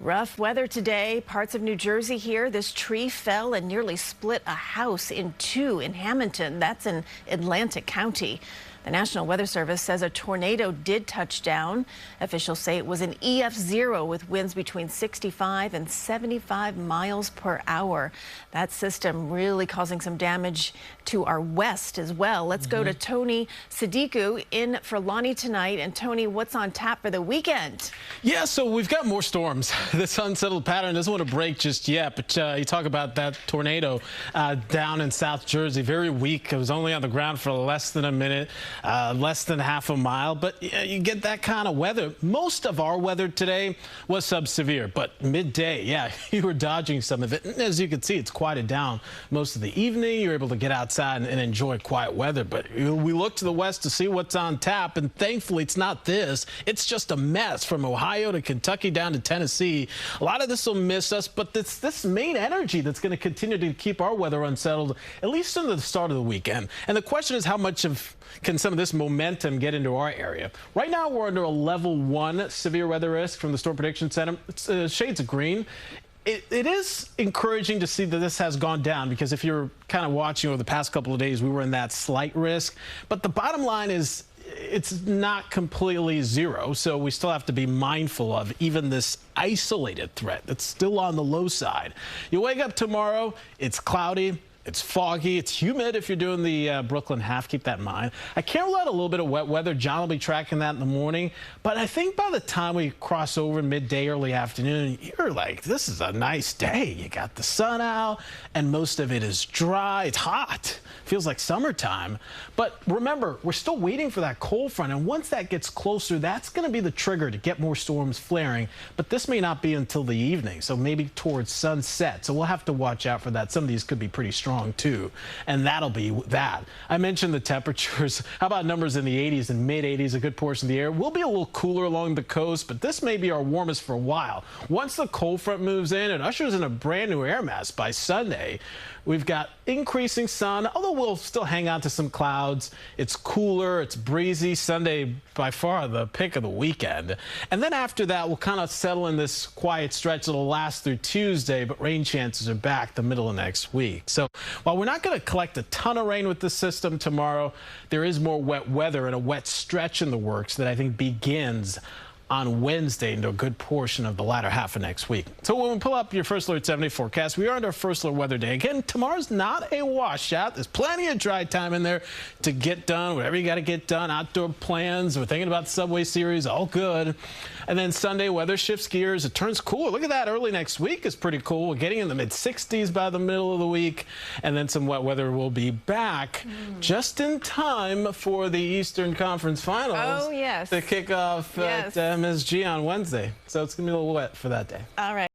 Rough weather today. Parts of New Jersey here. This tree fell and nearly split a house in two in Hamilton. That's in Atlantic County. The National Weather Service says a tornado did touch down. Officials say it was an EF0 with winds between 65 and 75 miles per hour. That system really causing some damage to our west as well. Let's go to Tony Sadiku in for Lonnie tonight. And Tony, what's on tap for the weekend? Yeah, so we've got more storms. This unsettled pattern doesn't want to break just yet, but you talk about that tornado down in South Jersey, very weak. It was only on the ground for less than a minute. Less than half a mile, but you get that kind of weather. Most of our weather today was sub-severe, but midday, yeah, you were dodging some of it. And as you can see, it's quieted down most of the evening. You're able to get outside and enjoy quiet weather, but we look to the west to see what's on tap, and thankfully it's not this. It's just a mess from Ohio to Kentucky down to Tennessee. A lot of this will miss us, but this main energy that's going to continue to keep our weather unsettled, at least into the start of the weekend. And the question is, how much can some of this momentum get into our area? Right now, we're under a level 1 severe weather risk from the Storm Prediction Center. It's shades of green. It is encouraging to see that this has gone down, because if you're kind of watching over the past couple of days, we were in that slight risk. But the bottom line is, it's not completely zero, so we still have to be mindful of even this isolated threat that's still on the low side. You wake up tomorrow, it's cloudy. It's foggy. It's humid if you're doing the Brooklyn half. Keep that in mind. I can't rule out a little bit of wet weather. John will be tracking that in the morning. But I think by the time we cross over midday, early afternoon, you're like, this is a nice day. You got the sun out, and most of it is dry. It's hot. Feels like summertime. But remember, we're still waiting for that cold front. And once that gets closer, that's going to be the trigger to get more storms flaring. But this may not be until the evening, so maybe towards sunset. So we'll have to watch out for that. Some of these could be pretty strong too, and that'll be that. I mentioned the temperatures. How about numbers in the 80s and mid-80s? A good portion of the air will be a little cooler along the coast, but this may be our warmest for a while. Once the cold front moves in, it ushers in a brand new air mass by Sunday. We've got increasing sun, although we'll still hang on to some clouds. It's cooler, it's breezy. Sunday, by far the pick of the weekend. And then after that, we'll kind of settle in this quiet stretch that'll last through Tuesday, but rain chances are back the middle of next week. So while we're not going to collect a ton of rain with this system tomorrow, there is more wet weather and a wet stretch in the works that I think begins on Wednesday into a good portion of the latter half of next week. So when we pull up your First Alert 70 forecast, we are under First Alert weather day. Again, tomorrow's not a washout. There's plenty of dry time in there to get done, whatever you got to get done, outdoor plans. We're thinking about the Subway Series, all good. And then Sunday, weather shifts gears. It turns cooler. Look at that. Early next week is pretty cool. We're getting in the mid-60s by the middle of the week. And then some wet weather will be back just in time for the Eastern Conference Finals. Oh, yes. To kick off at MSG on Wednesday. So it's going to be a little wet for that day. All right.